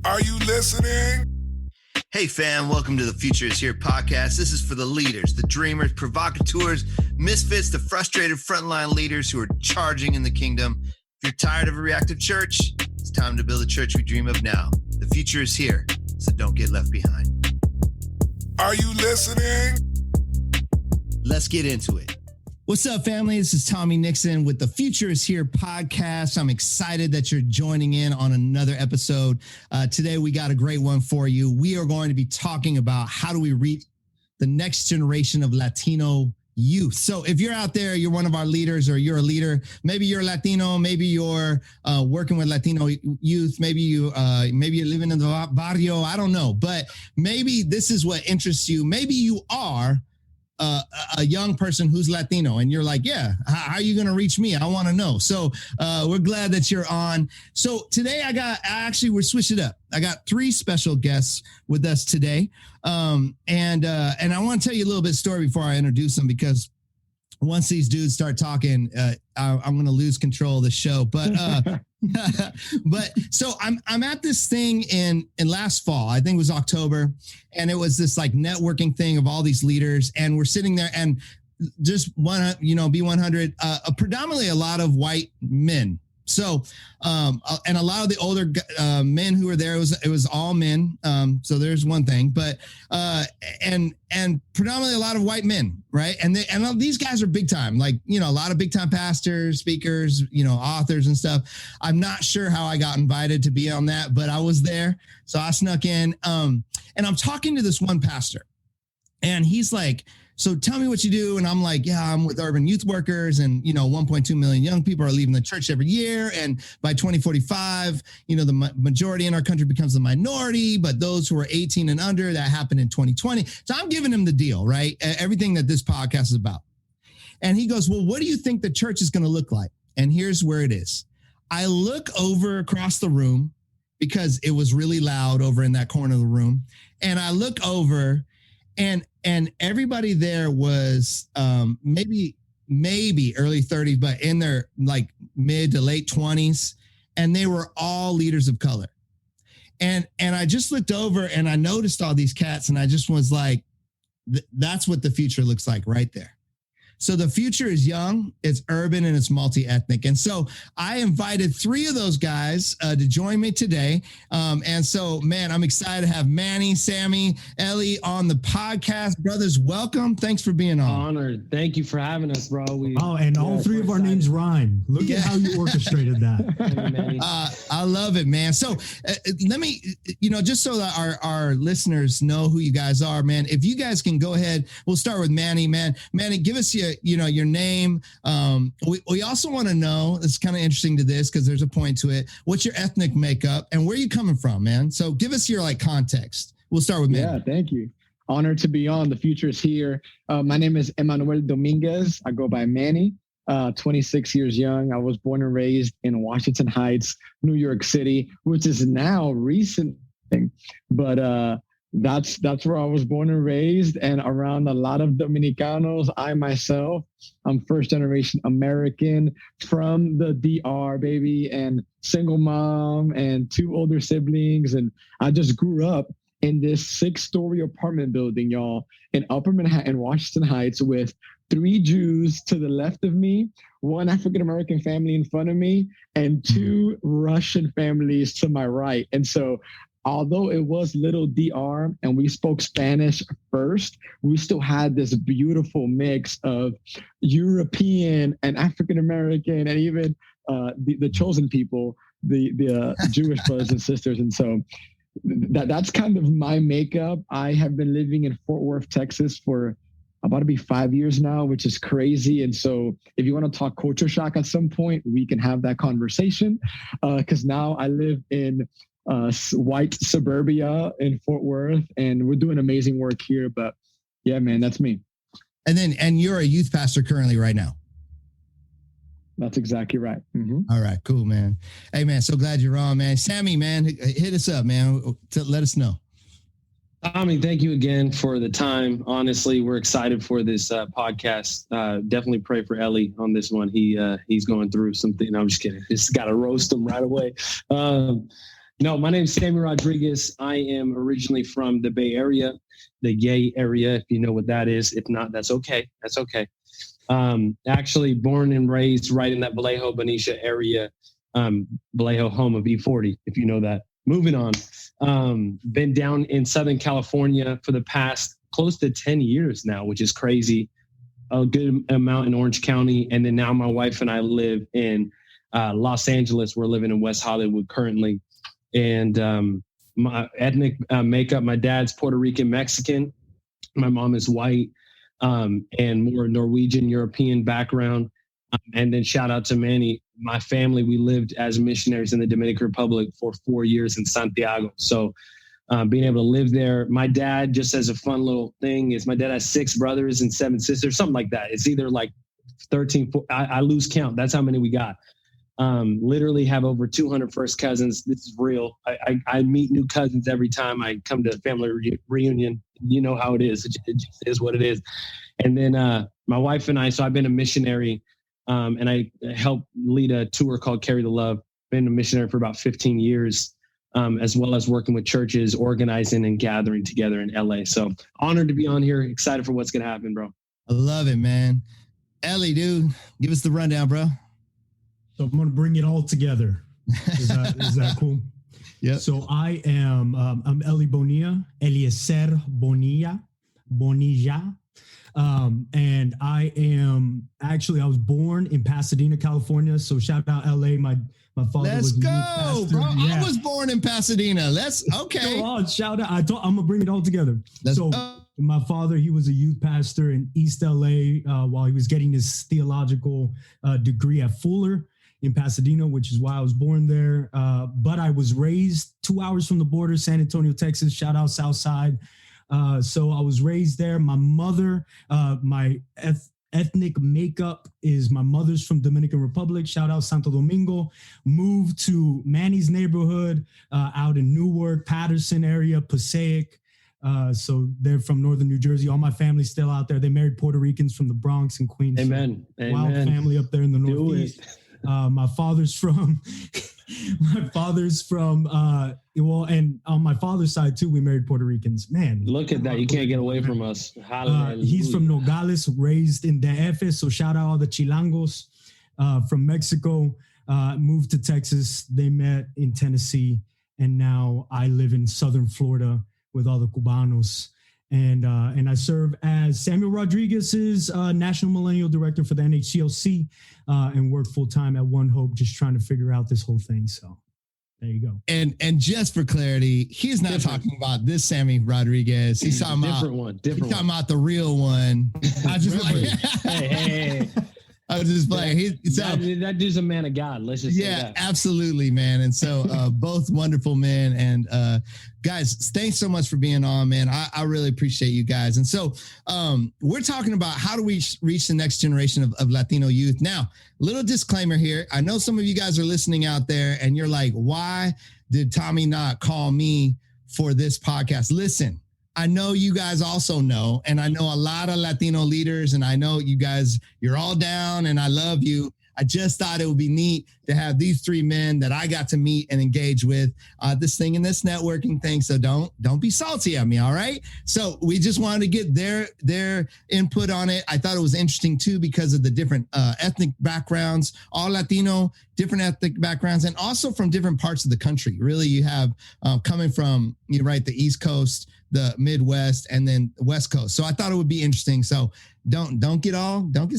Are you listening? Hey fam, welcome to the Future is Here podcast. This is for the leaders, the dreamers, provocateurs, misfits, the frustrated frontline leaders who are charging in the kingdom. If you're tired of a reactive church, it's time to build a church we dream of now. The future is here, so don't get left behind. Are you listening? Let's get into it. What's up, family? This is Tommy Nixon with the Future is Here podcast. I'm excited that you're joining in on another episode. Today, we got a great one for you. We are going to be talking about how do we reach the next generation of Latino youth. So if you're out there, you're one of our leaders or you're a leader, maybe you're Latino, maybe you're working with Latino youth, maybe you're living in the barrio, I don't know, but maybe this is what interests you. Maybe you are a young person who's Latino and you're like, yeah, how are you going to reach me? I want to know. So we're glad that you're on. So today we're switching it up. I got three special guests with us today. And I want to tell you a little bit of story before I introduce them, because once these dudes start talking, I'm going to lose control of the show. But so I'm at this thing in last fall, I think it was October, and it was this like networking thing of all these leaders, and we're sitting there and just B100, predominantly a lot of white men. So, and a lot of the older men who were there, it was all men. So there's one thing, but, and predominantly a lot of white men, right? And these guys are big time, like, a lot of big time pastors, speakers, authors and stuff. I'm not sure how I got invited to be on that, but I was there. So I snuck in, and I'm talking to this one pastor, and he's like, so tell me what you do. And I'm like, yeah, I'm with urban youth workers, and, 1.2 million young people are leaving the church every year. And by 2045, the majority in our country becomes the minority, but those who are 18 and under, that happened in 2020. So I'm giving him the deal, right? Everything that this podcast is about. And he goes, well, what do you think the church is going to look like? And here's where it is. I look over across the room because it was really loud over in that corner of the room. And I look over and everybody there was maybe early 30s, but in their like mid to late 20s, and they were all leaders of color. And I just looked over and I noticed all these cats, and I just was like, that's what the future looks like right there. So the future is young, it's urban, and it's multi-ethnic. And so I invited three of those guys to join me today. And so, man, I'm excited to have Manny, Sammy, Eli on the podcast. Brothers, welcome. Thanks for being on. Honored. Thank you for having us, bro. All three of our names rhyme. Look at how you orchestrated that. I love it, man. So let me, just so that our listeners know who you guys are, man, if you guys can go ahead, we'll start with Manny, man. Manny, give us your name. We also want to know, it's kind of interesting to this because there's a point to it. What's your ethnic makeup and where are you coming from, man? So give us your context. We'll start with Manny. Yeah, thank you. Honored to be on. The future is here. My name is Manny Dominguez. I go by Manny, 26 years young. I was born and raised in Washington Heights, New York City, which is now recent thing, but that's where I was born and raised, and around a lot of Dominicanos. I myself, I'm first generation American from the DR, baby, and single mom and two older siblings. And I just grew up in this 6-story apartment building, y'all, in Upper Manhattan, Washington Heights, with 3 Jews to the left of me, 1 African-American family in front of me, and 2 Russian families to my right. And so although it was little DR and we spoke Spanish first, we still had this beautiful mix of European and African-American, and even the chosen people, the Jewish brothers and sisters. And so that's kind of my makeup. I have been living in Fort Worth, Texas for about to be 5 years now, which is crazy. And so if you want to talk culture shock at some point, we can have that conversation, because now I live in white suburbia in Fort Worth, and we're doing amazing work here. But yeah, man, that's me. And you're a youth pastor currently right now. That's exactly right. Mm-hmm. All right, cool, man. Hey, man, so glad you're on, man. Sammy, man, hit us up, man. Let us know. Tommy, thank you again for the time. Honestly, we're excited for this podcast. Definitely pray for Eli on this one. He's going through something. No, I'm just kidding. Just got to roast him right away. No, my name is Sammy Rodriguez. I am originally from the Bay Area, the Yay area, if you know what that is. If not, that's okay. That's okay. Actually born and raised right in that Vallejo, Benicia area, Vallejo, home of E40, if you know that. Moving on. Been down in Southern California for the past close to 10 years now, which is crazy. A good amount in Orange County. And then now my wife and I live in Los Angeles. We're living in West Hollywood currently. And my ethnic makeup, my dad's Puerto Rican Mexican. My mom is white and more Norwegian European background. And then shout out to Manny. My family, we lived as missionaries in the Dominican Republic for 4 years in Santiago. So being able to live there. My dad, just as a fun little thing, is my dad has 6 brothers and 7 sisters, something like that. It's either like 13, I lose count. That's how many we got. Literally have over 200 first cousins. This is real. I meet new cousins every time I come to a family reunion. You know how it is. It just is what it is. And then my wife and I, so I've been a missionary and I helped lead a tour called Carry the Love. Been a missionary for about 15 years, as well as working with churches, organizing and gathering together in LA. So honored to be on here. Excited for what's going to happen, bro. I love it, man. Eli, dude, give us the rundown, bro. So I'm going to bring it all together. Is that cool? Yeah. So I am, I'm Eli Bonilla, Eliezer Bonilla. And I was born in Pasadena, California. So shout out LA. My father Let's was go, bro. Yeah. I was born in Pasadena. Okay. Go on, shout out. I'm going to bring it all together. Let's go. My father, he was a youth pastor in East LA while he was getting his theological degree at Fuller in Pasadena, which is why I was born there. But I was raised 2 hours from the border, San Antonio, Texas. Shout out Southside. So I was raised there. My mother, my ethnic makeup is my mother's from Dominican Republic. Shout out Santo Domingo. Moved to Manny's neighborhood out in Newark, Patterson area, Passaic. So they're from northern New Jersey. All my family's still out there. They married Puerto Ricans from the Bronx and Queens. Amen. So wild family up there in the Northeast. My father's from and on my father's side too, we married Puerto Ricans. Man, look at that. You can't get away from us. He's from Nogales, raised in DF. So shout out all the Chilangos from Mexico, moved to Texas. They met in Tennessee. And now I live in Southern Florida with all the Cubanos. And I serve as Samuel Rodriguez's National Millennial Director for the NHCLC and work full-time at One Hope, just trying to figure out this whole thing. So there you go. And just for clarity, he's not talking about this Sammy Rodriguez. He's talking about talking about the real one. I just hey. I was just playing. That dude's a man of God. Let's just say that. Absolutely, man. And so both wonderful men. And guys, thanks so much for being on, man. I really appreciate you guys. And so we're talking about how do we reach the next generation of Latino youth. Now, little disclaimer here. I know some of you guys are listening out there and you're like, why did Tommy not call me for this podcast? Listen. I know you guys also know, and I know a lot of Latino leaders, and I know you guys, you're all down, and I love you. I just thought it would be neat to have these 3 men that I got to meet and engage with this networking thing. So don't be salty at me. All right. So we just wanted to get their input on it. I thought it was interesting too, because of the different ethnic backgrounds, all Latino, different ethnic backgrounds, and also from different parts of the country. Really, you have coming from, the East Coast, the Midwest, and then the West Coast. So I thought it would be interesting. So don't get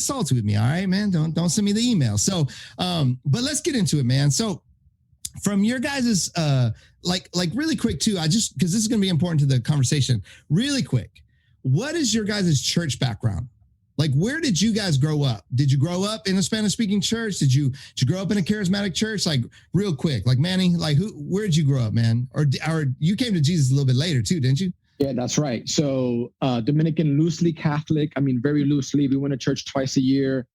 salty with me. All right, man. Don't send me the email. So, but let's get into it, man. So from your guys's, like really quick too, cause this is going to be important to the conversation really quick. What is your guys' church background? Like, where did you guys grow up? Did you grow up in a Spanish speaking church? Did you grow up in a charismatic church? Like real quick, like Manny, where did you grow up, man? Or you came to Jesus a little bit later too, didn't you? Yeah, that's right. So Dominican, loosely Catholic. I mean, very loosely. We went to church twice a year.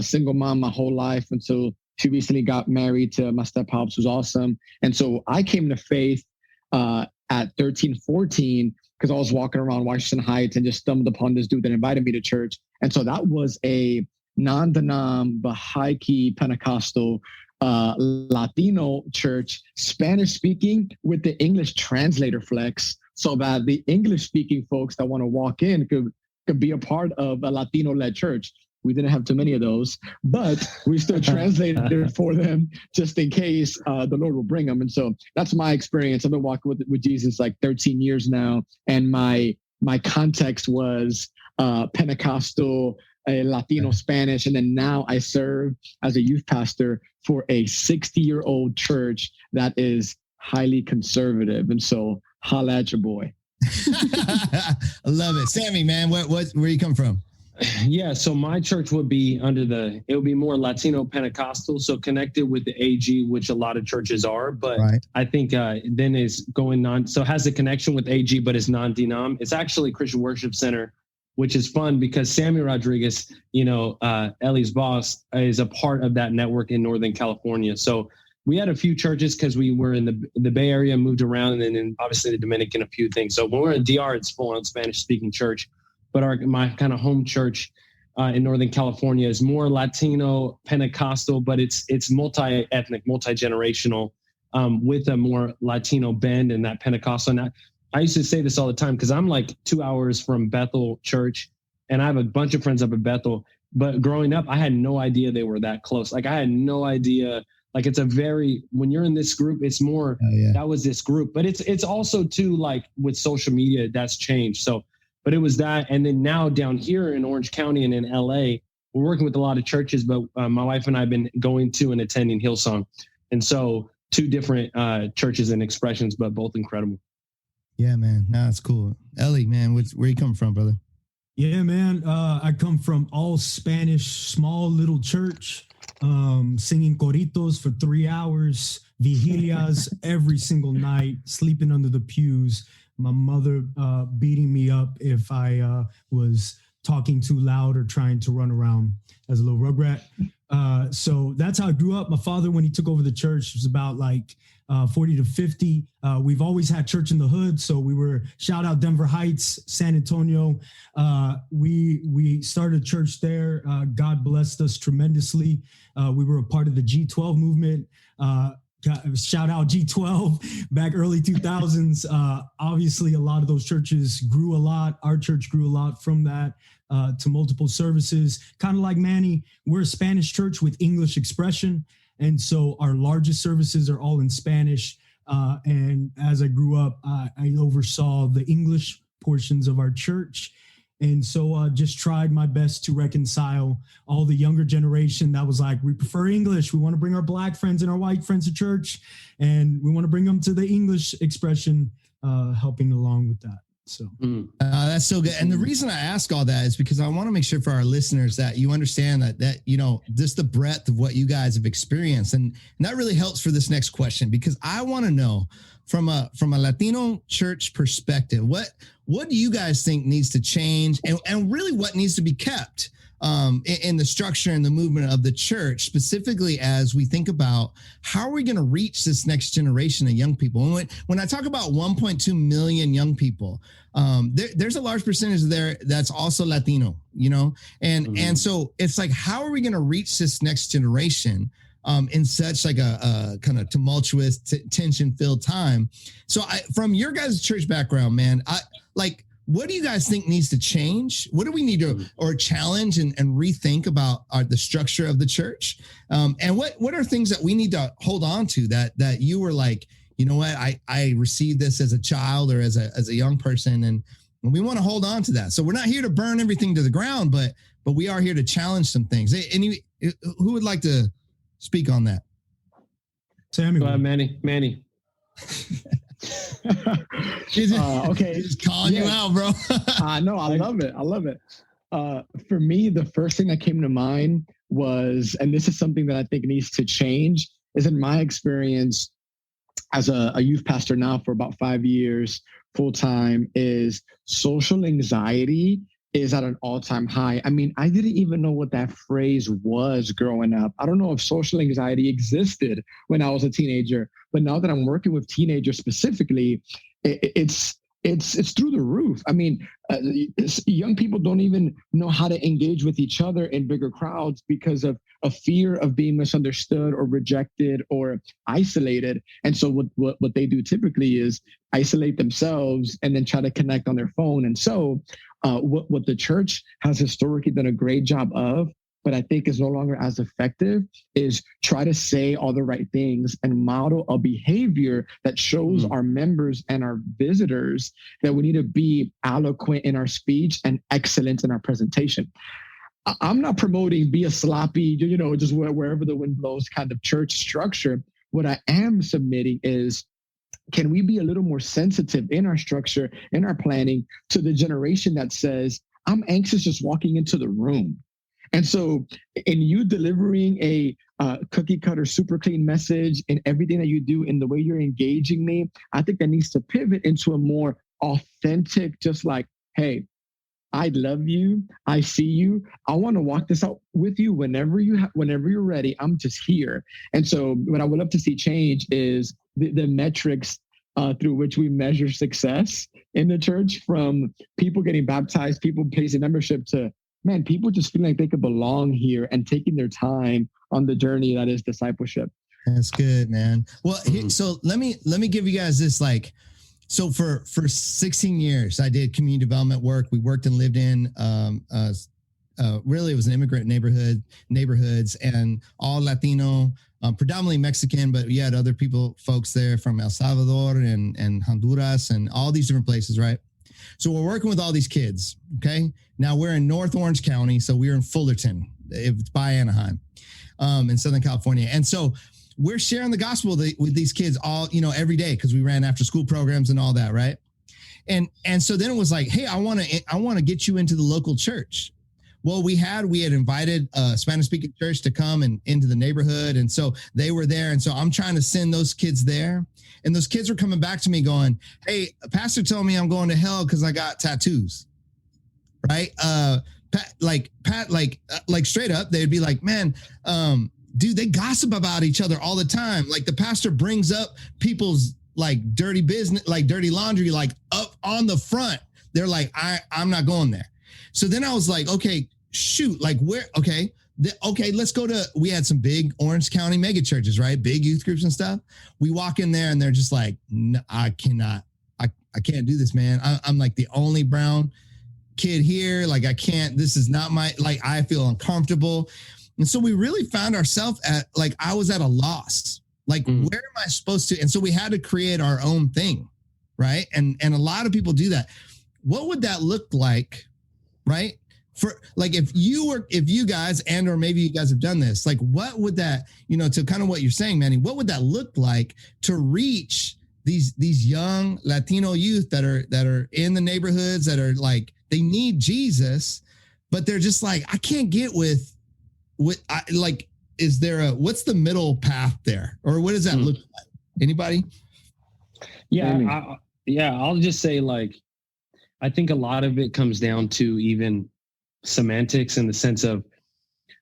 Single mom my whole life until she recently got married to my step pops, who's awesome. And so I came to faith at 13, 14, because I was walking around Washington Heights and just stumbled upon this dude that invited me to church. And so that was a non-denom, but high-key Pentecostal Latino church, Spanish speaking, with the English translator flex, so that the English speaking folks that want to walk in could be a part of a Latino led church. We didn't have too many of those, but we still translated it for them just in case the Lord will bring them. And so that's my experience. I've been walking with Jesus like 13 years now, and my context was Pentecostal, Latino Spanish, and then now I serve as a youth pastor for a 60-year-old church that is highly conservative. And so holla at your boy. I love it. Sammy, man, where you come from? Yeah, so my church would be it would be more Latino Pentecostal, so connected with the AG, which a lot of churches are. But right. I think then is going on, so has a connection with AG, but it's non-denom. It's actually Christian Worship Center, which is fun because Sammy Rodriguez, Eli's boss, is a part of that network in Northern California. So we had a few churches because we were in the Bay Area, moved around, and then obviously the Dominican, a few things. So when we're in DR, it's full on Spanish-speaking church. But my kind of home church in Northern California is more Latino, Pentecostal, but it's multi-ethnic, multi-generational, with a more Latino bend and that Pentecostal. And I used to say this all the time because I'm like 2 hours from Bethel Church, and I have a bunch of friends up at Bethel. But growing up, I had no idea they were that close. Like I had no idea. Like it's when you're in this group, it's more that was this group. But it's also too, like with social media, that's changed. So. But it was that. And then now down here in Orange County and in LA, we're working with a lot of churches, but my wife and I have been going to and attending Hillsong. And so 2 different churches and expressions, but both incredible. Yeah, man. No, that's cool. Eli, man, where you come from, brother? Yeah, man. I come from all Spanish, small little church, singing coritos for 3 hours, vigilias every single night, sleeping under the pews. My mother beating me up if I was talking too loud or trying to run around as a little rugrat. So that's how I grew up. My father, when he took over the church, was about like 40 to 50. We've always had church in the hood. So we were, shout out Denver Heights, San Antonio. We started church there. God blessed us tremendously. We were a part of the G12 movement. Shout out G12 back early 2000s. Obviously, a lot of those churches grew a lot. Our church grew a lot from that to multiple services. Kind of like Manny, we're a Spanish church with English expression. And so our largest services are all in Spanish. And as I grew up, I oversaw the English portions of our church. And so just tried my best to reconcile all the younger generation that was like, we prefer English. We want to bring our Black friends and our white friends to church. And we want to bring them to the English expression, helping along with that. So that's so good. And the reason I ask all that is because I want to make sure for our listeners that you understand that just the breadth of what you guys have experienced. And that really helps for this next question, because I want to know from a Latino church perspective, what do you guys think needs to change, and really what needs to be kept in the structure and the movement of the church, specifically as we think about how are we going to reach this next generation of young people? And when I talk about 1.2 million young people, there's a large percentage there that's also Latino, and so it's like, how are we going to reach this next generation in such like a kind of tumultuous, tension-filled time? So from your guys' church background, man, what do you guys think needs to change? What do we need to or challenge and rethink about the structure of the church? And what are things that we need to hold on to that you were like, you know what, I received this as a child or as a young person, and we want to hold on to that. So we're not here to burn everything to the ground, but we are here to challenge some things. Who would like to speak on that? Sammy. Go ahead, Manny. Okay. He's calling you out, bro. No, I love it. For me, the first thing that came to mind was, and this is something that I think needs to change, is in my experience as a youth pastor now for about 5 years, full-time, is social anxiety is at an all-time high. I mean, I didn't even know what that phrase was growing up. I don't know if social anxiety existed when I was a teenager, but now that I'm working with teenagers specifically, it's it's through the roof. I mean, young people don't even know how to engage with each other in bigger crowds because of a fear of being misunderstood or rejected or isolated. And so what they do typically is isolate themselves and then try to connect on their phone. And so what the church has historically done a great job of, but I think is no longer as effective, is try to say all the right things and model a behavior that shows our members and our visitors that we need to be eloquent in our speech and excellent in our presentation. I'm not promoting be a sloppy, just wherever the wind blows kind of church structure. What I am submitting is, can we be a little more sensitive in our structure, in our planning, to the generation that says, I'm anxious just walking into the room. And so in you delivering a cookie cutter, super clean message in everything that you do, in the way you're engaging me, I think that needs to pivot into a more authentic, just like, hey, I love you. I see you. I want to walk this out with you whenever you're ready. I'm just here. And so what I would love to see change is the metrics through which we measure success in the church, from people getting baptized, people placing membership, to people just feeling like they could belong here and taking their time on the journey that is discipleship. That's good, man. Well, so let me give you guys this, so for 16 years, I did community development work. We worked and lived in, really it was an immigrant neighborhoods, and all Latino, predominantly Mexican, but you had other folks there from El Salvador and Honduras and all these different places, right? So we're working with all these kids, okay? Now we're in North Orange County, so we're in Fullerton. It's by Anaheim, in Southern California. And so we're sharing the gospel with these kids all, every day, because we ran after school programs and all that, right? And so then it was like, hey, I want to get you into the local church. Well, we had invited a Spanish-speaking church to come and into the neighborhood, and so they were there. And so I'm trying to send those kids there, and those kids were coming back to me going, "Hey, pastor told me I'm going to hell because I got tattoos." Right? Like straight up, they'd be like, "Man, dude, they gossip about each other all the time. Like the pastor brings up people's like dirty business, like dirty laundry, like up on the front. They're like, I'm not going there." So then I was like, okay, shoot, like where, okay, let's go to, we had some big Orange County mega churches, right? Big youth groups and stuff. We walk in there and they're just like, no, I can't do this, man. I'm like the only brown kid here. Like I can't, this is not my, like, I feel uncomfortable. And so we really found ourselves at, like, I was at a loss. Like, where am I supposed to? And so we had to create our own thing, right? And a lot of people do that. What would that look like? Right? For like, if you guys, and, or maybe you guys have done this, like, what would that, to kind of what you're saying, Manny, what would that look like to reach these young Latino youth that are in the neighborhoods, that are like, they need Jesus, but they're just like, I can't get with is there what's the middle path there? Or what does that look like? Anybody? Yeah. I'll just say, like, I think a lot of it comes down to even semantics, in the sense of,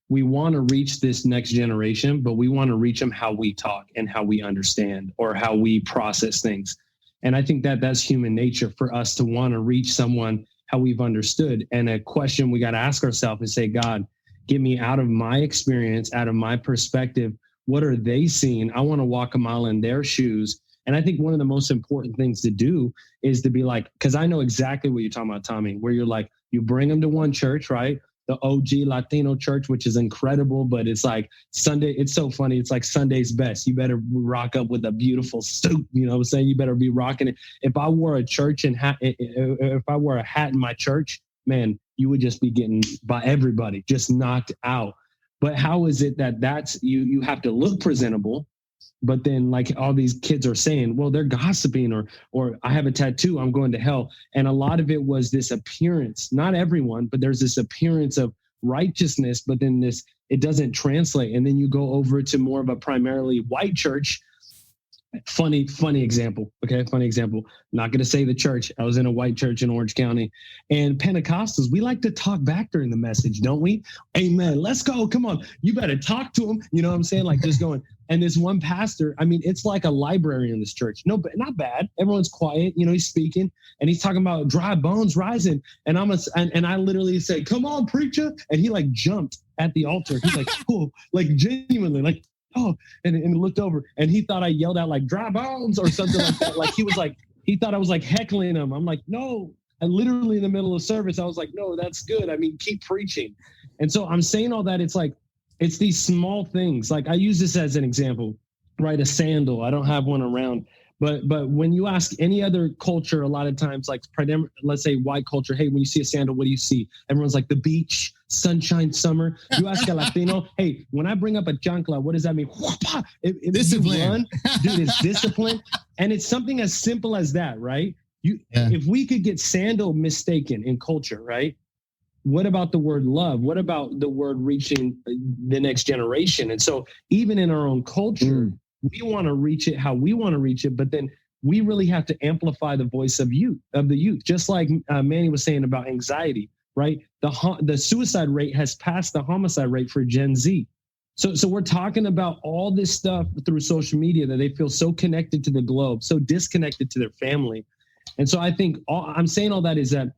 we want to reach this next generation, but we want to reach them how we talk and how we understand, or how we process things. And I think that that's human nature, for us to want to reach someone how we've understood. And a question we got to ask ourselves is, say, God, get me out of my experience, out of my perspective. What are they seeing? I want to walk a mile in their shoes. And I think one of the most important things to do is to be like, because I know exactly what you're talking about, Tommy, where you're like, you bring them to one church, right? The OG Latino church, which is incredible, but it's like Sunday. It's so funny. It's like Sunday's best. You better rock up with a beautiful suit. You know what I'm saying? You better be rocking it. If I wore a church and hat, if I wore a hat in my church, man, you would just be getting by everybody, just knocked out. But how is it that that's, you have to look presentable, but then, like, all these kids are saying, well, they're gossiping, or I have a tattoo, I'm going to hell. And a lot of it was this appearance, not everyone, but there's this appearance of righteousness, but then it doesn't translate. And then you go over to more of a primarily white church. Funny example. Okay. Funny example. Not going to say the church. I was in a white church in Orange County, and Pentecostals, we like to talk back during the message, don't we? Amen. Let's go. Come on. You better talk to them. You know what I'm saying? Like, just going, And this one pastor, I mean, it's like a library in this church. No, but not bad. Everyone's quiet. You know, he's speaking and he's talking about dry bones rising. And I literally say, "Come on, preacher!" And he like jumped at the altar. He's like, "Oh," like genuinely, like, "Oh," and looked over and he thought I yelled out like "dry bones" or something like that. Like he thought I was like heckling him. I'm like, "No." And literally in the middle of service, I was like, "No, that's good. I mean, keep preaching." And so I'm saying all that. It's like, it's these small things. Like I use this as an example, right? A sandal. I don't have one around, but when you ask any other culture, a lot of times, like let's say white culture, "Hey, when you see a sandal, what do you see?" Everyone's like, the beach, sunshine, summer. You ask a Latino, "Hey, when I bring up a chancla, what does that mean?" Discipline. Dude, it's discipline. And it's something as simple as that, right? If we could get sandal mistaken in culture, right? What about the word love? What about the word reaching the next generation? And so even in our own culture, we want to reach it how we want to reach it, but then we really have to amplify the voice of the youth. Just like Manny was saying about anxiety, right? The suicide rate has passed the homicide rate for Gen Z. So we're talking about all this stuff through social media that they feel so connected to the globe, so disconnected to their family. And so I think I'm saying all that is that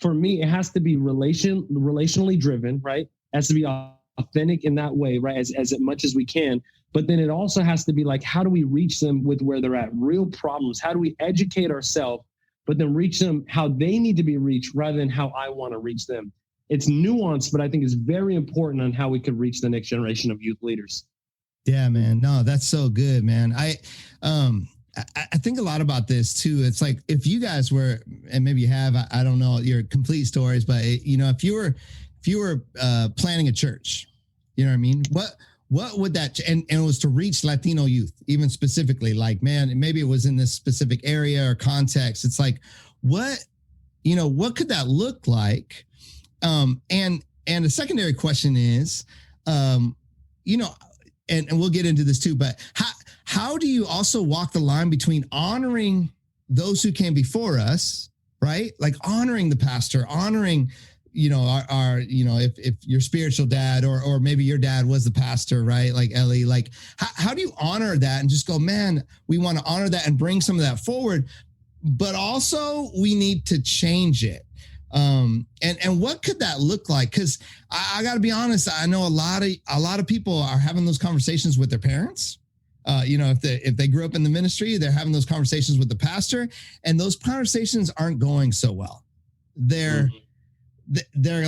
for me, it has to be relationally driven, right? It has to be authentic in that way, right? As much as we can. But then it also has to be like, how do we reach them with where they're at? Real problems. How do we educate ourselves, but then reach them how they need to be reached rather than how I want to reach them? It's nuanced, but I think it's very important on how we could reach the next generation of youth leaders. Yeah, man. No, that's so good, man. I think a lot about this too. It's like if you guys were, and maybe you have, I don't know your complete stories, but you know, if you were planning a church, you know what I mean? What would that, and it was to reach Latino youth, even specifically, like, man, maybe it was in this specific area or context. It's like, what could that look like? And the secondary question is, and we'll get into this too, but how do you also walk the line between honoring those who came before us, right? Like honoring the pastor, honoring, our if your spiritual dad or maybe your dad was the pastor, right? Like Eli, like how do you honor that and just go, man, we want to honor that and bring some of that forward, but also we need to change it. And what could that look like? Because I got to be honest, I know a lot of people are having those conversations with their parents. If they grew up in the ministry, they're having those conversations with the pastor, and those conversations aren't going so well. They're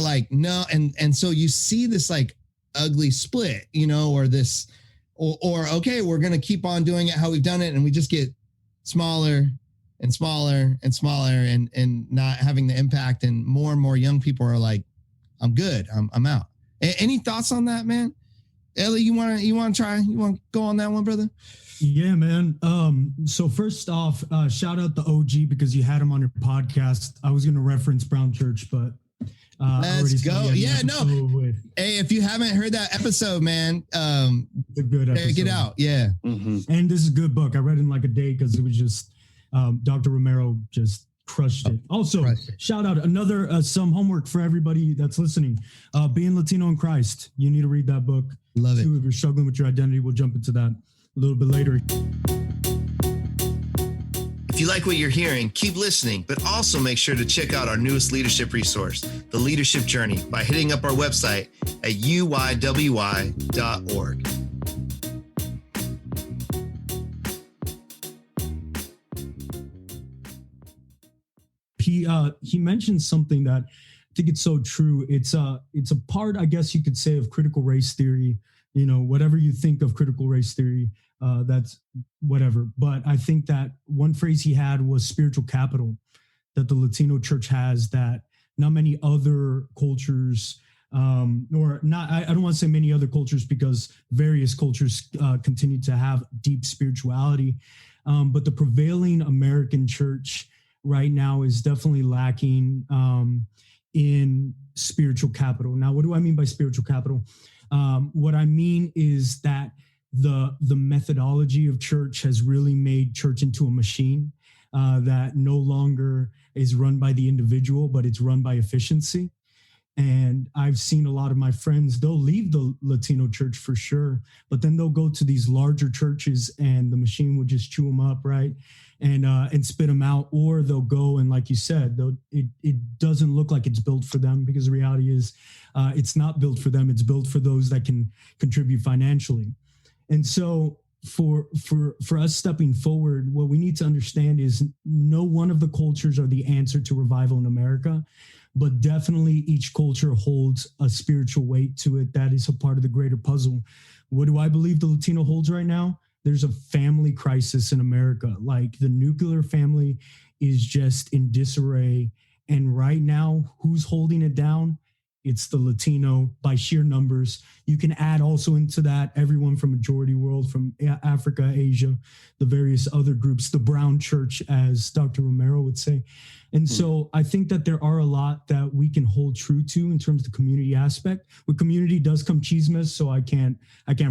like, no. And so you see this like ugly split, or this, or okay, we're going to keep on doing it how we've done it. And we just get smaller and smaller and smaller and not having the impact. And more young people are like, I'm good. I'm out. Any thoughts on that, man? Eli, you want to go on that one, brother? Yeah, man. So first off, shout out the OG because you had him on your podcast. I was going to reference Brown Church, but let's go. Yeah, no. Hey, if you haven't heard that episode, man, it's a good episode. Check it out. Yeah. Mm-hmm. And this is a good book. I read it in like a day because it was just Dr. Romero just crushed it. Also, shout out another some homework for everybody that's listening. Being Latino in Christ. You need to read that book. Love it. If you're struggling with your identity, we'll jump into that a little bit later. If you like what you're hearing, keep listening, but also make sure to check out our newest leadership resource, The Leadership Journey, by hitting up our website at UYWI.org. He mentioned something that I think it's so true. It's a part, I guess you could say, of critical race theory. Whatever you think of critical race theory, that's whatever. But I think that one phrase he had was spiritual capital that the Latino church has that not many other cultures, or not, I don't want to say many other cultures because various cultures continue to have deep spirituality. But the prevailing American church right now is definitely lacking in spiritual capital. Now, what do I mean by spiritual capital? What I mean is that the methodology of church has really made church into a machine that no longer is run by the individual, but it's run by efficiency. And I've seen a lot of my friends, they'll leave the Latino church for sure, but then they'll go to these larger churches and the machine will just chew them up, right? And spit them out. Or they'll go and, like you said, it doesn't look like it's built for them, because the reality is it's not built for them. It's built for those that can contribute financially. And so for us stepping forward, what we need to understand is no one of the cultures are the answer to revival in America, but definitely each culture holds a spiritual weight to it that is a part of the greater puzzle. What do I believe the Latino holds right now? There's a family crisis in America. Like, the nuclear family is just in disarray. And right now, who's holding it down? It's the Latino by sheer numbers. You can add also into that everyone from majority world, from Africa, Asia, the various other groups, the brown church, as Dr. Romero would say. And so I think that there are a lot that we can hold true to in terms of the community aspect. With community does come chismes, so I can't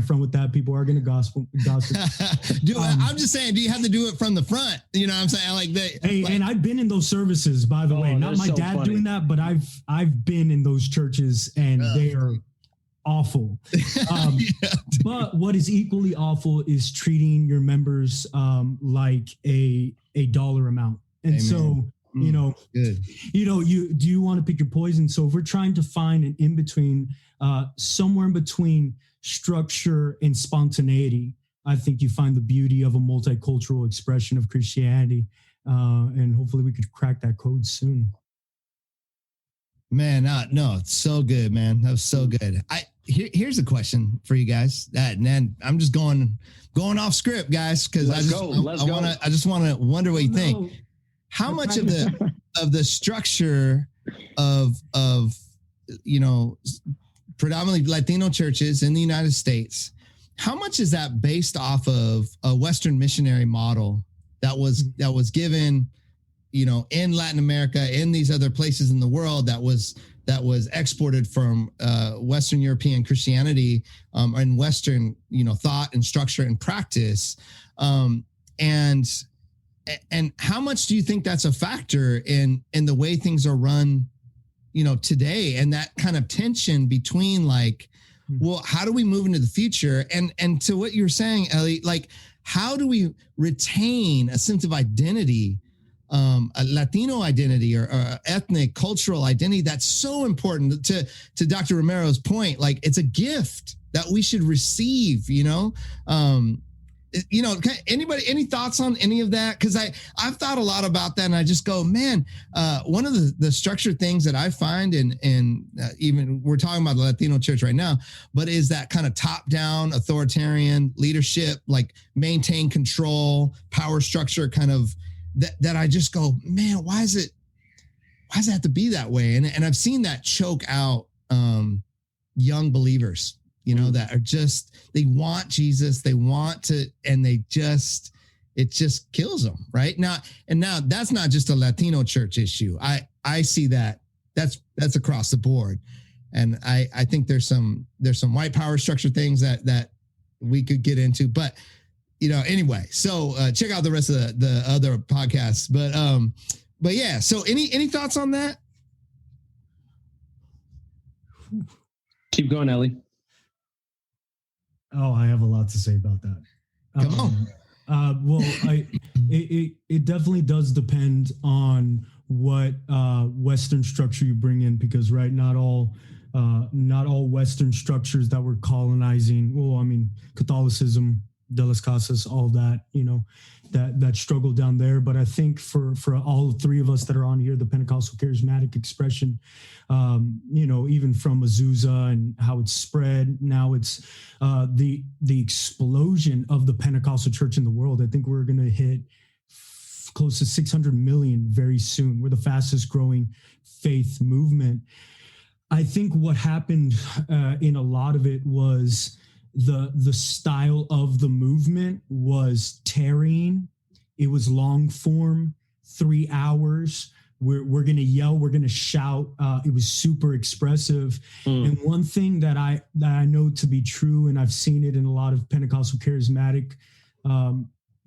front with that. People are going to gossip. I'm just saying, do you have to do it from the front? You know what I'm saying? Like that. Hey, and I've been in those services, by the way. Not my so dad funny. Doing that, but I've been in those churches, and they are awful. But what is equally awful is treating your members like a dollar amount. And Amen. So, do you want to pick your poison? So if we're trying to find an in-between, somewhere in between structure and spontaneity, I think you find the beauty of a multicultural expression of Christianity. And hopefully we could crack that code soon. Man, no, it's so good, man. That was so good. Here's a question for you guys. And then I'm just going off script, guys, because I just want to wonder what you think. How much of the structure of predominantly Latino churches in the United States, how much is that based off of a Western missionary model that was given, in Latin America, in these other places in the world, that was exported from Western European Christianity and Western thought and structure and practice, and how much do you think that's a factor in the way things are run, today, and that kind of tension between well, how do we move into the future? And to what you're saying, Eli, like, how do we retain a sense of identity, a Latino identity or ethnic, cultural identity that's so important to Dr. Romero's point? Like, it's a gift that we should receive, anybody, any thoughts on any of that? Because I've thought a lot about that, and I just go, man, one of the structured things that I find in even we're talking about the Latino church right now, but is that kind of top-down authoritarian leadership, like maintain control, power structure kind of that I just go, man, why does it have to be that way? And I've seen that choke out young believers, that are just, they want Jesus, they want to, and it just kills them right now. And now that's not just a Latino church issue. I see that's across the board. And I think there's some white power structure things that we could get into, but anyway, so check out the rest of the other podcasts, but yeah. So any thoughts on that? Keep going, Eli. Oh, I have a lot to say about that. Come on. Well, it definitely does depend on what Western structure you bring in, because not all Western structures that we're colonizing. Well, I mean, Catholicism, De Las Casas, all that, that struggle down there. But I think for all three of us that are on here, the Pentecostal charismatic expression, even from Azusa and how it's spread, now it's the explosion of the Pentecostal church in the world. I think we're going to hit close to 600 million very soon. We're the fastest growing faith movement. I think what happened in a lot of it was the style of the movement was tarrying. It was long form, 3 hours. We're going to yell, we're going to shout. It was super expressive. And one thing that I know to be true, and I've seen it in a lot of Pentecostal charismatic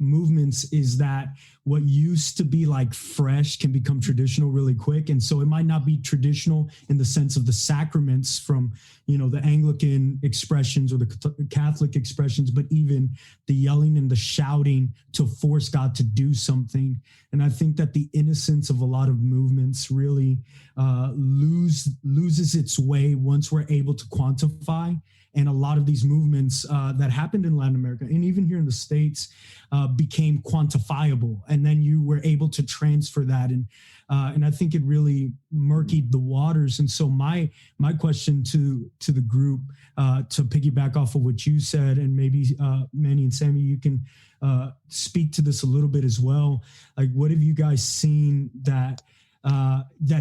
movements is that what used to be like fresh can become traditional really quick. And so it might not be traditional in the sense of the sacraments from, the Anglican expressions or the Catholic expressions, but even the yelling and the shouting to force God to do something. And I think that the innocence of a lot of movements really loses its way once we're able to quantify. And a lot of these movements that happened in Latin America and even here in the States became quantifiable. And then you were able to transfer that. And I think it really murkied the waters. And so my question to the group, to piggyback off of what you said, and maybe Manny and Sammy, you can speak to this a little bit as well. Like, what have you guys seen that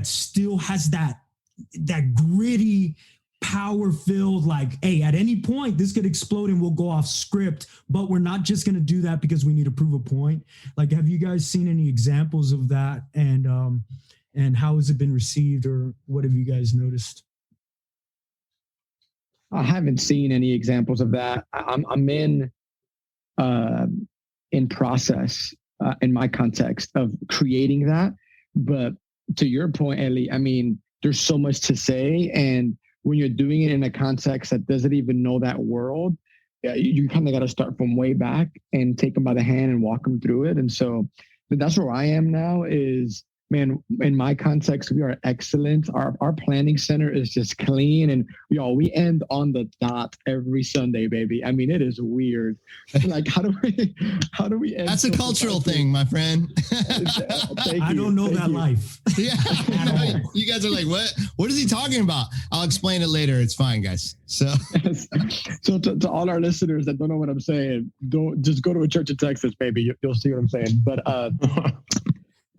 still has that gritty, power-filled, like, hey, at any point this could explode and we'll go off script, but we're not just going to do that because we need to prove a point? Like, have you guys seen any examples of that, and how has it been received, or what have you guys noticed? I haven't seen any examples of that. I'm in process in my context of creating that. But to your point, Eli, I mean, there's so much to say, and when you're doing it in a context that doesn't even know that world, you kind of got to start from way back and take them by the hand and walk them through it. And so that's where I am now is, man, in my context, we are excellent. Our planning center is just clean, and we end on the dot every Sunday, baby. I mean, it is weird. Like, how do we end? That's a cultural thing, my friend. I don't know that life. Yeah. You guys are like, what is he talking about? I'll explain it later. It's fine, guys. So to all our listeners that don't know what I'm saying, don't just go to a church in Texas, baby. You'll see what I'm saying. But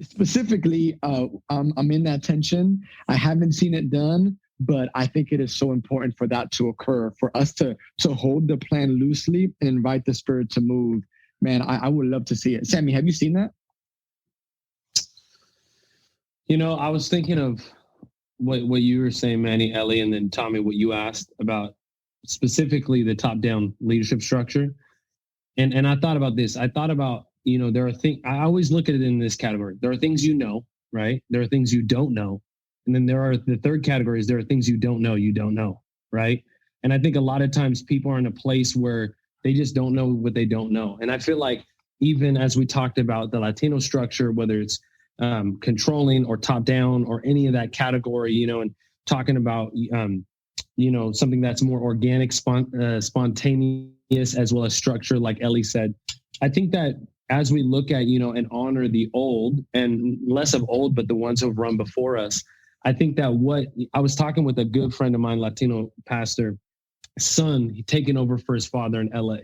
specifically, I'm in that tension. I haven't seen it done, but I think it is so important for that to occur, for us to hold the plan loosely and invite the Spirit to move. Man, I would love to see it. Sammy, have you seen that? I was thinking of what you were saying, Manny, Ellie, and then Tommy, what you asked about specifically the top-down leadership structure. And I thought about this. I thought about, there are things, I always look at it in this category. There are things right? There are things you don't know. And then there are the third category is there are things you don't know, right? And I think a lot of times people are in a place where they just don't know what they don't know. And I feel like even as we talked about the Latino structure, whether it's controlling or top down or any of that category, and talking about, something that's more organic, spontaneous, as well as structure, like Ellie said. I think that as we look at, and honor the old, and less of old, but the ones who've run before us, I think that what I was talking with a good friend of mine, Latino pastor, son, taking over for his father in LA.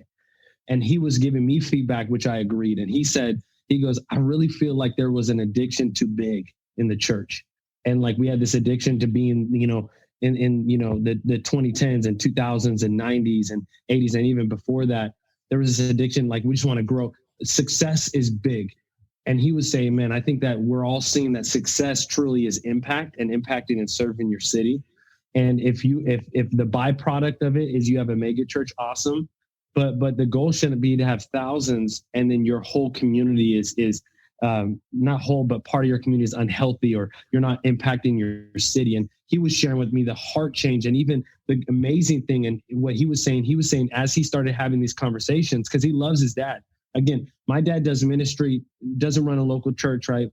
And he was giving me feedback, which I agreed. And he goes, I really feel like there was an addiction to big in the church. And like we had this addiction to being, in the 2010s and 2000s and 90s and 80s. And even before that, there was this addiction, like we just want to grow. Success is big. And he was saying, man, I think that we're all seeing that success truly is impact and impacting and serving your city. And if the byproduct of it is you have a mega church, awesome. But the goal shouldn't be to have thousands and then your whole community is not whole, but part of your community is unhealthy, or you're not impacting your city. And he was sharing with me the heart change, and even the amazing thing. And what he was saying as he started having these conversations, because he loves his dad. Again, my dad does ministry, doesn't run a local church, right?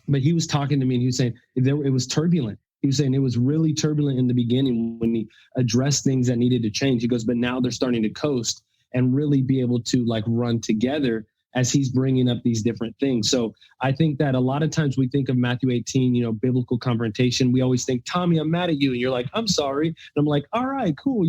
But he was talking to me and he was saying it was turbulent. He was saying it was really turbulent in the beginning when he addressed things that needed to change. He goes, but now they're starting to coast and really be able to like run together as he's bringing up these different things. So I think that a lot of times we think of Matthew 18, biblical confrontation. We always think, Tommy, I'm mad at you. And you're like, I'm sorry. And I'm like, all right, cool,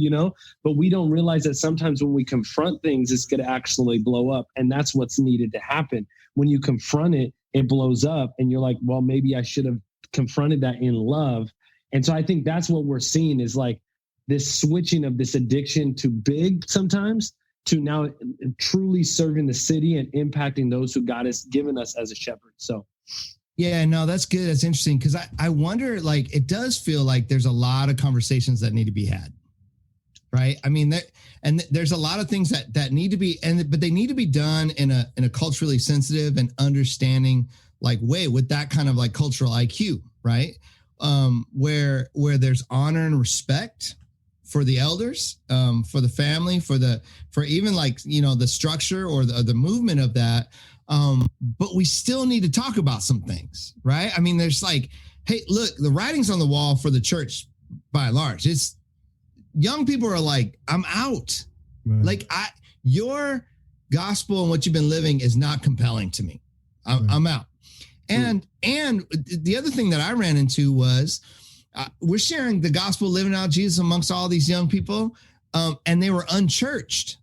but we don't realize that sometimes when we confront things, it's going to actually blow up. And that's what's needed to happen. When you confront it, it blows up and you're like, well, maybe I should have confronted that in love. And so I think that's what we're seeing is like this switching of this addiction to big sometimes to now truly serving the city and impacting those who God has given us as a shepherd. So, yeah, no, that's good. That's interesting. Cause I wonder, like, it does feel like there's a lot of conversations that need to be had. right? I mean, there's a lot of things that need to be, but they need to be done in a culturally sensitive and understanding like way with that kind of like cultural IQ, right? Where there's honor and respect for the elders, for the family, for even like, you know, the structure or the movement of that. But we still need to talk about some things, right? I mean, there's like, hey, look, the writing's on the wall for the church by and large. It's young people are like, I'm out. Right. Like your gospel and what you've been living is not compelling to me. I'm out. And the other thing that I ran into was we're sharing the gospel, living out Jesus amongst all these young people, and they were unchurched.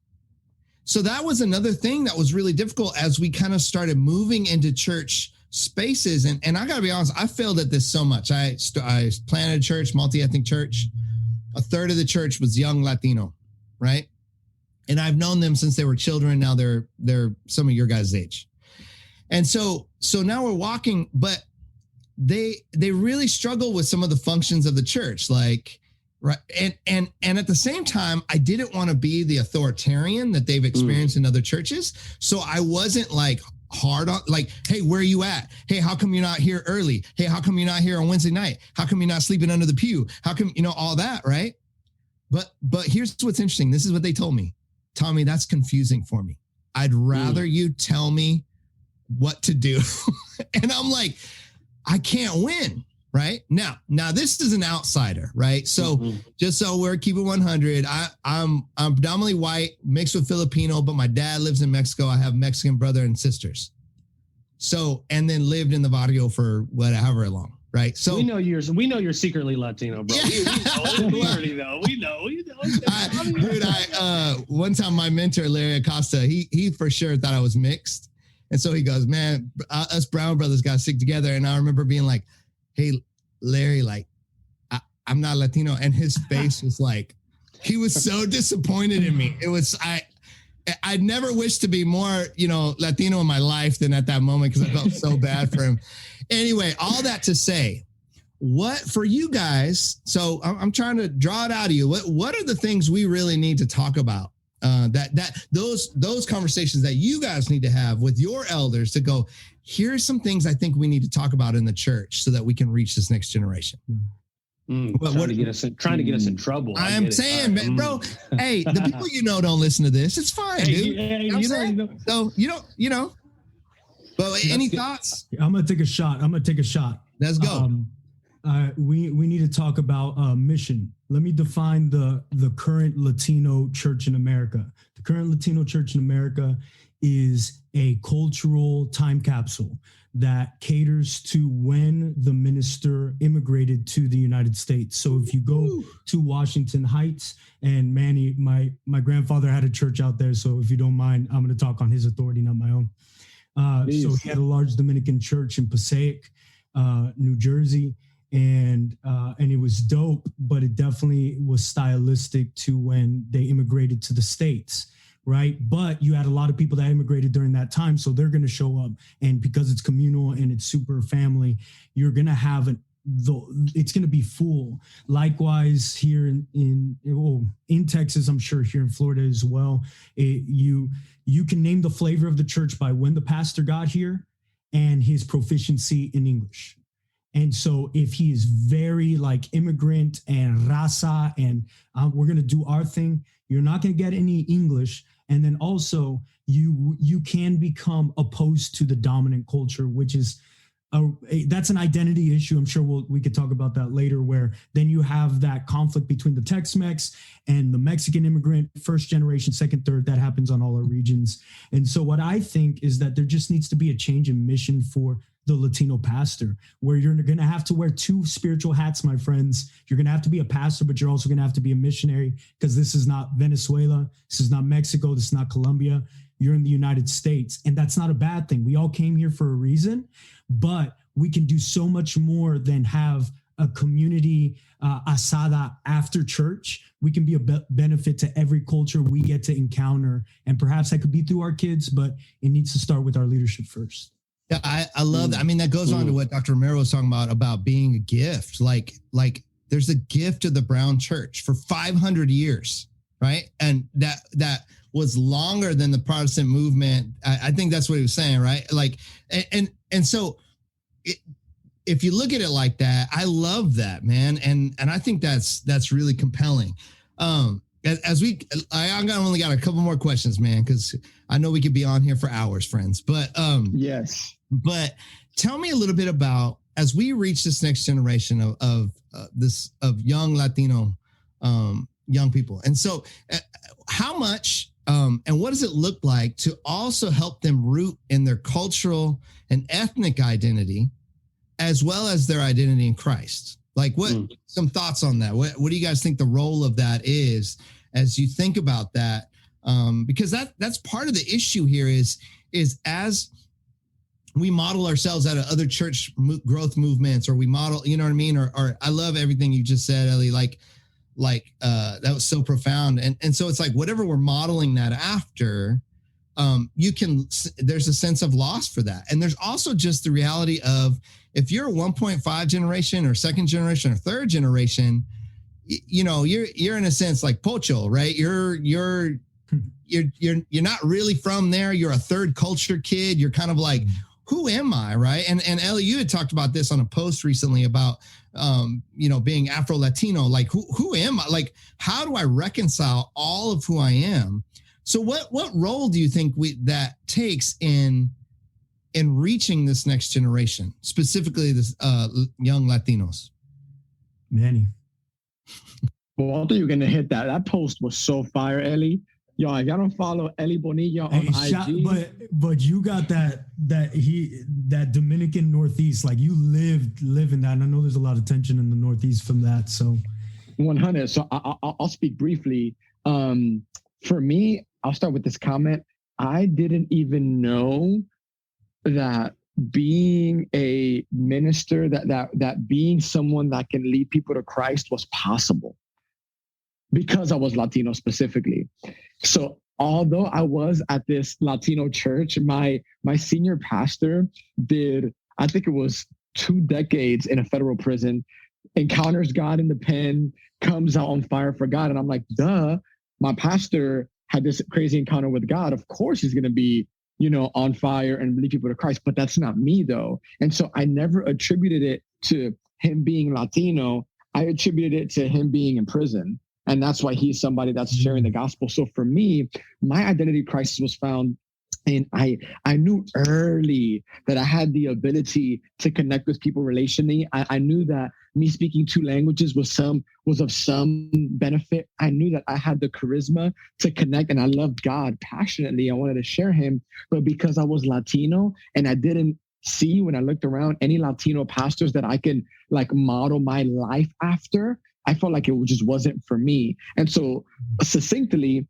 So that was another thing that was really difficult as we kind of started moving into church spaces. And I got to be honest, I failed at this so much. I planted a church, multi-ethnic church. A third of the church was young Latino, right? And I've known them since they were children. Now they're some of your guys' age. And so now we're walking, but they really struggle with some of the functions of the church, like, right. And at the same time, I didn't want to be the authoritarian that they've experienced in other churches. So I wasn't like hard on, like, hey, where are you at? Hey, how come you're not here early? Hey, how come you're not here on Wednesday night? How come you're not sleeping under the pew? How come, you know, all that, right? But here's what's interesting. This is what they told me. Tommy, that's confusing for me. I'd rather you tell me what to do. And I'm like, I can't win. Right now this is an outsider, right? So just so we're keeping 100, I'm predominantly white, mixed with Filipino, but my dad lives in Mexico. I have Mexican brother and sisters. So, and then lived in the barrio for however long, right? So we know you're secretly Latino, bro. Yeah. We already know. We know. One time my mentor Larry Acosta, he for sure thought I was mixed, and so he goes, "Man, us brown brothers got to stick together." And I remember being like, hey, Larry, like, I'm not Latino. And his face was like, he was so disappointed in me. It was, I'd never wished to be more, you know, Latino in my life than at that moment, because I felt so bad for him. Anyway, all that to say, what for you guys, so I'm trying to draw it out of you. What are the things we really need to talk about? Those conversations that you guys need to have with your elders to go, here's some things I think we need to talk about in the church so that we can reach this next generation. Trying to get us in trouble. I'm saying, man, bro, hey, the people you know don't listen to this. It's fine, dude. You know. So you know. But any thoughts? I'm gonna take a shot. Let's go. We need to talk about mission. Let me define the current Latino church in America. The current Latino church in America is a cultural time capsule that caters to when the minister immigrated to the United States. So if you go to Washington Heights, and Manny, my grandfather had a church out there. So if you don't mind, I'm going to talk on his authority, not my own. So he had a large Dominican church in Passaic, New Jersey. And it was dope, but it definitely was stylistic to when they immigrated to the States, right? But you had a lot of people that immigrated during that time, so they're going to show up. And because it's communal and it's super family, you're going to have it's going to be full. Likewise, here in Texas, I'm sure here in Florida as well, you can name the flavor of the church by when the pastor got here and his proficiency in English. And so if he is very like immigrant and raza and we're going to do our thing, you're not going to get any English. And then also you can become opposed to the dominant culture, which is that's an identity issue. I'm sure we could talk about that later, where then you have that conflict between the Tex-Mex and the Mexican immigrant, first generation, second, third, that happens on all our regions. And so what I think is that there just needs to be a change in mission for the Latino pastor, where you're going to have to wear two spiritual hats, my friends. You're going to have to be a pastor, but you're also going to have to be a missionary, because this is not Venezuela. This is not Mexico. This is not Colombia. You're in the United States. And that's not a bad thing. We all came here for a reason, but we can do so much more than have a community asada after church. We can be a benefit to every culture we get to encounter. And perhaps that could be through our kids, but it needs to start with our leadership first. Yeah, I love that. I mean, that goes on to what Dr. Romero was talking about being a gift. Like there's a gift of the Brown Church for 500 years. right? And that was longer than the Protestant movement. I think that's what he was saying, right? Like, and so if you look at it like that, I love that, man. And I think that's really compelling. I only got a couple more questions, man, because I know we could be on here for hours, friends. But yes. But tell me a little bit about, as we reach this next generation of young Latino young people, and so how much and what does it look like to also help them root in their cultural and ethnic identity, as well as their identity in Christ? Like, some thoughts on that? What do you guys think the role of that is as you think about that? Because that's part of the issue here is as we model ourselves out of other church growth movements, or we model, you know what I mean? Or I love everything you just said, Eli, like that was so profound. And so it's like, whatever we're modeling that after, there's a sense of loss for that. And there's also just the reality of, if you're a 1.5 generation or second generation or third generation, you're in a sense like Pocho, right? You're not really from there. You're a third culture kid. You're kind of like, who am I, right? And Eli, you had talked about this on a post recently about being Afro-Latino. Like, who am I? Like, how do I reconcile all of who I am? So what role do you think that takes in reaching this next generation, specifically this young Latinos? Manny. Well, I thought you were gonna hit that. That post was so fire, Eli. Yo, if y'all don't follow Eli Bonilla on IG, but you got that Dominican Northeast, like you live in that. And I know there's a lot of tension in the Northeast from that. So 100. So I'll speak briefly. For me, I'll start with this comment. I didn't even know that being a minister, that being someone that can lead people to Christ was possible, because I was Latino specifically. So although I was at this Latino church, my senior pastor did, I think it was 2 decades in a federal prison, encounters God in the pen, comes out on fire for God. And I'm like, duh, my pastor had this crazy encounter with God. Of course he's going to be, on fire and lead people to Christ, but that's not me though. And so I never attributed it to him being Latino. I attributed it to him being in prison. And that's why he's somebody that's sharing the gospel. So for me, my identity crisis was found, and I knew early that I had the ability to connect with people relationally. I knew that me speaking 2 languages was of some benefit. I knew that I had the charisma to connect, and I loved God passionately. I wanted to share him, but because I was Latino and I didn't see, when I looked around, any Latino pastors that I can like model my life after, I felt like it just wasn't for me. And so succinctly,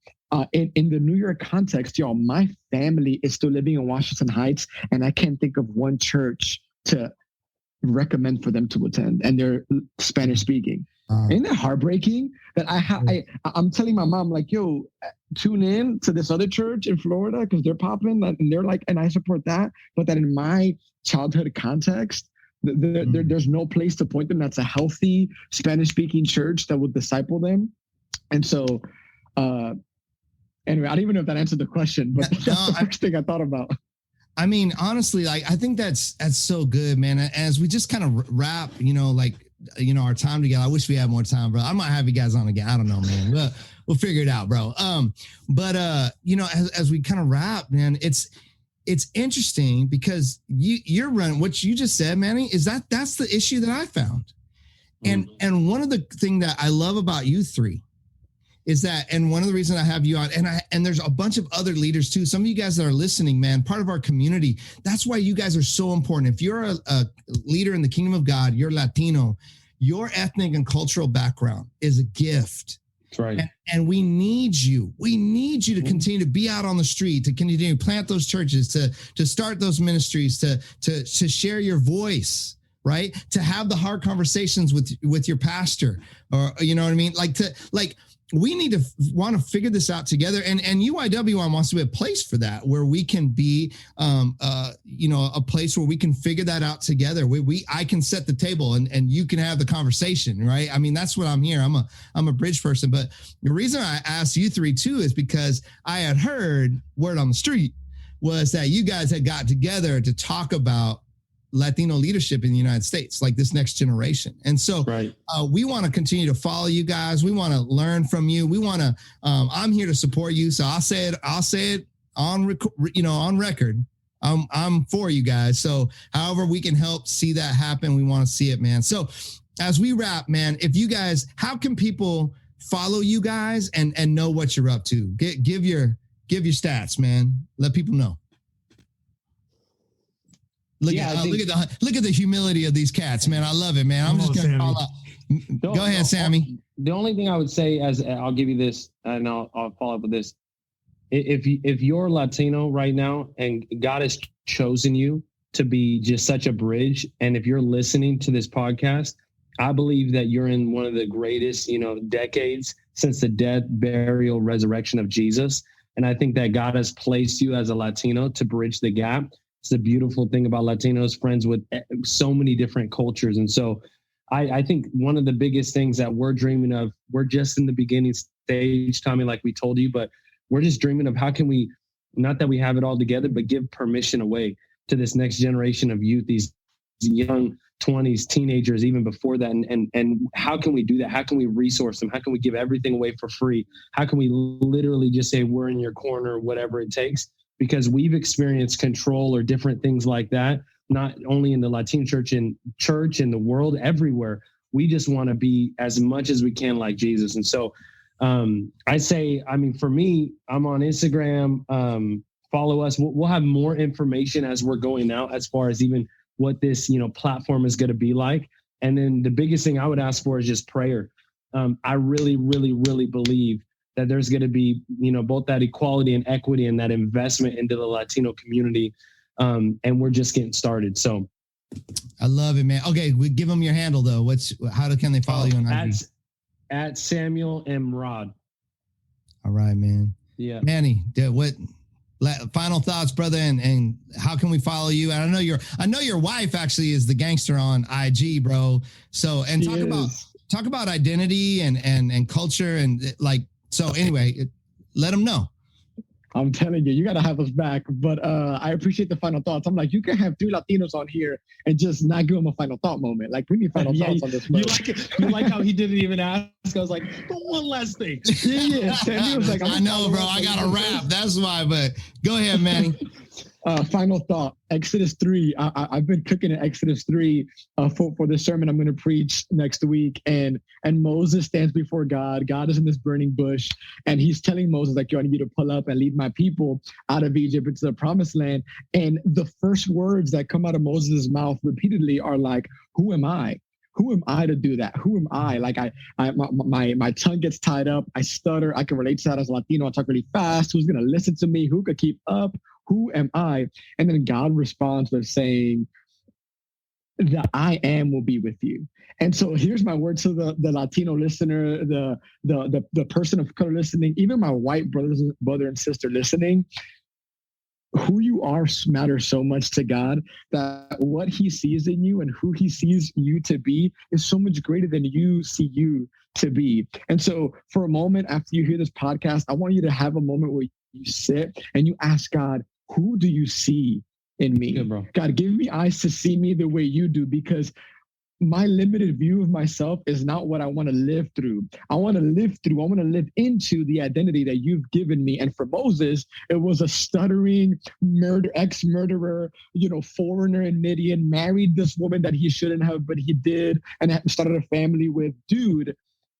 in the New York context, y'all, my family is still living in Washington Heights, and I can't think of one church to recommend for them to attend, and they're Spanish speaking. Isn't that heartbreaking? That I'm telling my mom, like, yo, tune in to this other church in Florida because they're popping, and they're like, and I support that. But that in my childhood context, there's no place to point them that's a healthy Spanish-speaking church that would disciple them. And so, anyway, I don't even know if that answered the question, but that's the first thing I thought about. I mean, honestly, like, I think that's so good, man. As we just kind of wrap, our time together. I wish we had more time, bro. I might have you guys on again. I don't know, man. We'll figure it out, bro. But as we kind of wrap, man, it's interesting because you're running what you just said, Manny, is that's the issue that I found. And one of the thing that I love about you three is that, and one of the reasons I have you on, and there's a bunch of other leaders too. Some of you guys that are listening, man, part of our community. That's why you guys are so important. If you're a leader in the kingdom of God, you're Latino, your ethnic and cultural background is a gift. That's right. And we need you. We need you to continue to be out on the street, to continue to plant those churches, to start those ministries, to share your voice, right? To have the hard conversations with your pastor, or you know what I mean? we need to want to figure this out together. And UYWI wants to be a place for that, where we can be, a place where we can figure that out together. I can set the table and you can have the conversation, right? I mean, that's what I'm here. I'm a bridge person. But the reason I asked you three too is because I had heard word on the street was that you guys had got together to talk about Latino leadership in the United States, like this next generation. And so we want to continue to follow you guys. We want to learn from you. We want to, I'm here to support you. So I'll say it on record. I'm for you guys. So however we can help see that happen, we want to see it, man. So as we wrap, man, how can people follow you guys and know what you're up to? Give your stats, man. Let people know. Look at the humility of these cats, man. I love it, man. I'm just gonna call out. Go ahead, Sammy. The only thing I would say, as I'll give you this, and I'll follow up with this. If you're Latino right now and God has chosen you to be just such a bridge, and if you're listening to this podcast, I believe that you're in one of the greatest, decades since the death, burial, resurrection of Jesus. And I think that God has placed you as a Latino to bridge the gap. It's the beautiful thing about Latinos, friends with so many different cultures. And so I think one of the biggest things that we're dreaming of, we're just in the beginning stage, Tommy, like we told you, but we're just dreaming of how can we, not that we have it all together, but give permission away to this next generation of youth, these young 20s, teenagers, even before that. And how can we do that? How can we resource them? How can we give everything away for free? How can we literally just say, we're in your corner, whatever it takes? Because we've experienced control or different things like that, not only in the Latino church, in the world, everywhere. We just want to be as much as we can like Jesus. And so I say, for me, I'm on Instagram. Follow us. We'll have more information as we're going out as far as even what this, platform is going to be like. And then the biggest thing I would ask for is just prayer. I really, really, really believe that there's going to be, both that equality and equity and that investment into the Latino community. And we're just getting started. So I love it, man. Okay. We give them your handle though. How can they follow you on IG? At Samuel M. Rod. All right, man. Yeah. Manny, what final thoughts, brother? And how can we follow you? And I know your wife actually is the gangster on IG, bro. So, and talk about identity and culture and so anyway, let them know. I'm telling you, you got to have us back. But I appreciate the final thoughts. I'm like, you can have 3 Latinos on here and just not give them a final thought moment. Like, we need final thoughts on this. You like how he didn't even ask? I was like, one last thing. Yeah. Sammy was like, I know, bro. I got to rap. That's why. But go ahead, Manny. Final thought, Exodus 3. I've been cooking in Exodus 3 for the sermon I'm going to preach next week. And Moses stands before God. God is in this burning bush. And he's telling Moses, like, yo, I need you to pull up and lead my people out of Egypt into the promised land. And the first words that come out of Moses' mouth repeatedly are like, who am I? Who am I to do that? Who am I? Like my tongue gets tied up. I stutter. I can relate to that as a Latino. I talk really fast. Who's going to listen to me? Who could keep up? Who am I? And then God responds with saying, the I am will be with you. And so here's my word to the Latino listener, the person of color listening, even my white brother and sister listening. Who you are matters so much to God that what he sees in you and who he sees you to be is so much greater than you see you to be. And so for a moment after you hear this podcast, I want you to have a moment where you sit and you ask God, who do you see in me? Good, bro. God, give me eyes to see me the way you do, because my limited view of myself is not what I want to live through. I want to live into the identity that you've given me. And for Moses, it was a stuttering ex-murderer, foreigner in Midian, married this woman that he shouldn't have, but he did, and started a family with dude,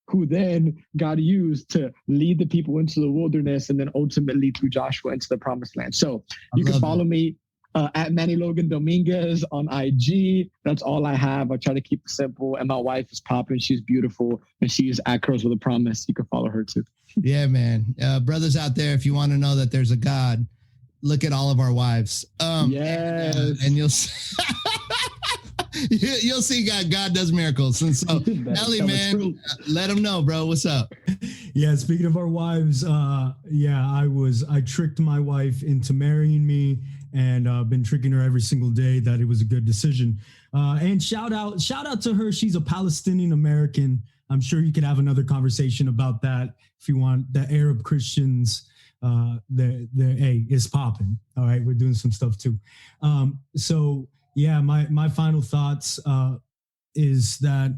who then God used to lead the people into the wilderness and then ultimately through Joshua into the promised land. So you can follow me at Manny Dominguez on IG. That's all I have. I try to keep it simple. And my wife is popping. She's beautiful. And she's at Curls with a Promise. You can follow her too. Yeah, man. Brothers out there, if you want to know that there's a God, look at all of our wives. Yes. And you'll you'll see God does miracles. And so, Ellie, man, let them know, bro. What's up? Yeah, speaking of our wives, I tricked my wife into marrying me, and been tricking her every single day that it was a good decision. And shout out to her. She's a Palestinian American. I'm sure you could have another conversation about that if you want. The Arab Christians, hey, it's popping. All right, we're doing some stuff too. So yeah, my final thoughts is that,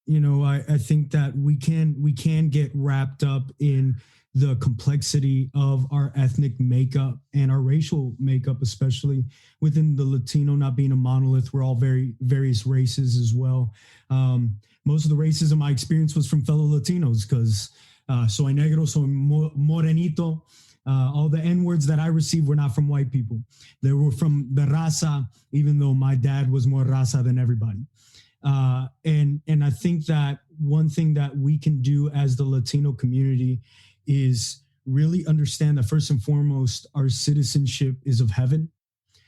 you know, I think that we can get wrapped up in the complexity of our ethnic makeup and our racial makeup, especially within the Latino not being a monolith. We're all various races as well. Most of the racism I experienced was from fellow Latinos because soy negro, soy morenito. All the N-words that I received were not from white people. They were from the raza, even though my dad was more raza than everybody. And I think that one thing that we can do as the Latino community is really understand that first and foremost, our citizenship is of heaven.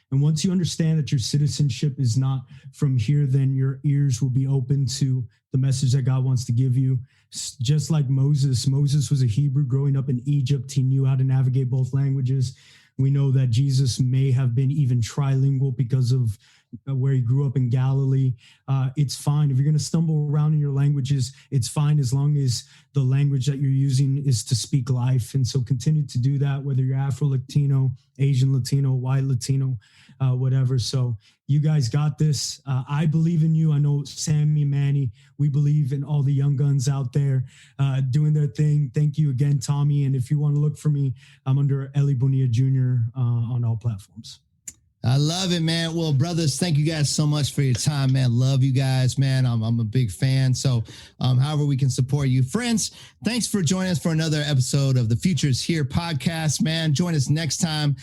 And once you understand that your citizenship is not from here, then your ears will be open to the message that God wants to give you. Just like Moses was a Hebrew growing up in Egypt. He knew how to navigate both languages. We know that Jesus may have been even trilingual because of where he grew up in Galilee. It's fine. If you're going to stumble around in your languages, it's fine as long as the language that you're using is to speak life. And so continue to do that, whether you're Afro-Latino, Asian Latino, white Latino, whatever. So you guys got this. I believe in you. I know Sammy, Manny, we believe in all the young guns out there doing their thing. Thank you again, Tommy. And if you want to look for me, I'm under Eli Bonilla Jr. On all platforms. I love it, man. Well, brothers, thank you guys so much for your time, man. Love you guys, man. I'm a big fan. So however we can support you. Friends, thanks for joining us for another episode of the Future is Here podcast, man. Join us next time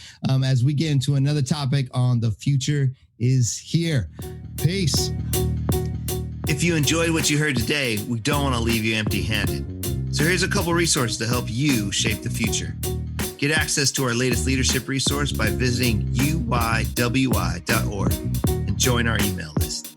as we get into another topic on The Future is Here. Peace. If you enjoyed what you heard today, we don't want to leave you empty-handed. So here's a couple resources to help you shape the future. Get access to our latest leadership resource by visiting UYWI.org and join our email list.